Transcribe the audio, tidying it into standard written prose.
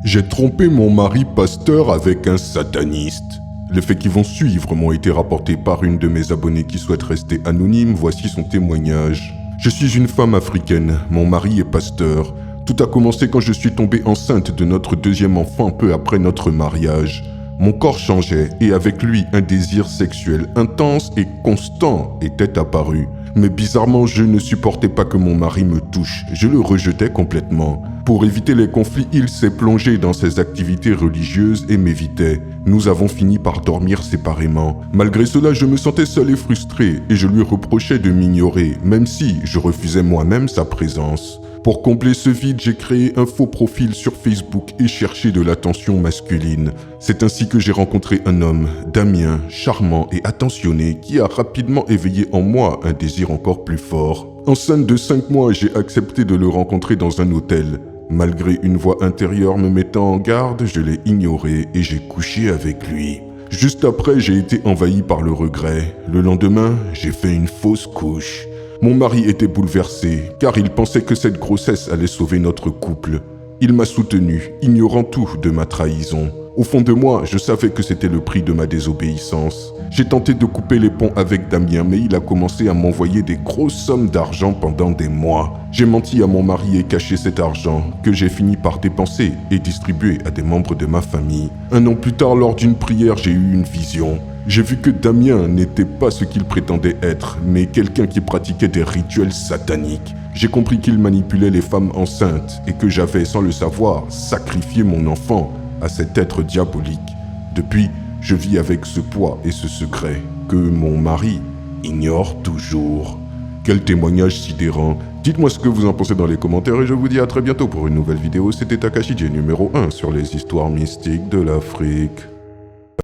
J'ai trompé mon mari pasteur avec un sataniste. Les faits qui vont suivre m'ont été rapportés par une de mes abonnées qui souhaite rester anonyme. Voici son témoignage. Je suis une femme africaine, mon mari est pasteur. Tout a commencé quand je suis tombée enceinte de notre deuxième enfant peu après notre mariage. Mon corps changeait et avec lui un désir sexuel intense et constant était apparu. Mais bizarrement, je ne supportais pas que mon mari me touche. Je le rejetais complètement. Pour éviter les conflits, il s'est plongé dans ses activités religieuses et m'évitait. Nous avons fini par dormir séparément. Malgré cela, je me sentais seul et frustré et je lui reprochais de m'ignorer, même si je refusais moi-même sa présence. Pour combler ce vide, j'ai créé un faux profil sur Facebook et cherché de l'attention masculine. C'est ainsi que j'ai rencontré un homme, Damien, charmant et attentionné, qui a rapidement éveillé en moi un désir encore plus fort. Enceinte de 5 mois, j'ai accepté de le rencontrer dans un hôtel. Malgré une voix intérieure me mettant en garde, je l'ai ignoré et j'ai couché avec lui. Juste après, j'ai été envahi par le regret. Le lendemain, j'ai fait une fausse couche. Mon mari était bouleversé, car il pensait que cette grossesse allait sauver notre couple. Il m'a soutenu, ignorant tout de ma trahison. Au fond de moi, je savais que c'était le prix de ma désobéissance. J'ai tenté de couper les ponts avec Damien, mais il a commencé à m'envoyer des grosses sommes d'argent pendant des mois. J'ai menti à mon mari et caché cet argent, que j'ai fini par dépenser et distribuer à des membres de ma famille. 1 an plus tard, lors d'une prière, j'ai eu une vision. J'ai vu que Damien n'était pas ce qu'il prétendait être, mais quelqu'un qui pratiquait des rituels sataniques. J'ai compris qu'il manipulait les femmes enceintes et que j'avais, sans le savoir, sacrifié mon enfant à cet être diabolique. Depuis, je vis avec ce poids et ce secret que mon mari ignore toujours. Quel témoignage sidérant. Dites-moi ce que vous en pensez dans les commentaires et je vous dis à très bientôt pour une nouvelle vidéo. C'était Takashi J numéro 1 sur les histoires mystiques de l'Afrique.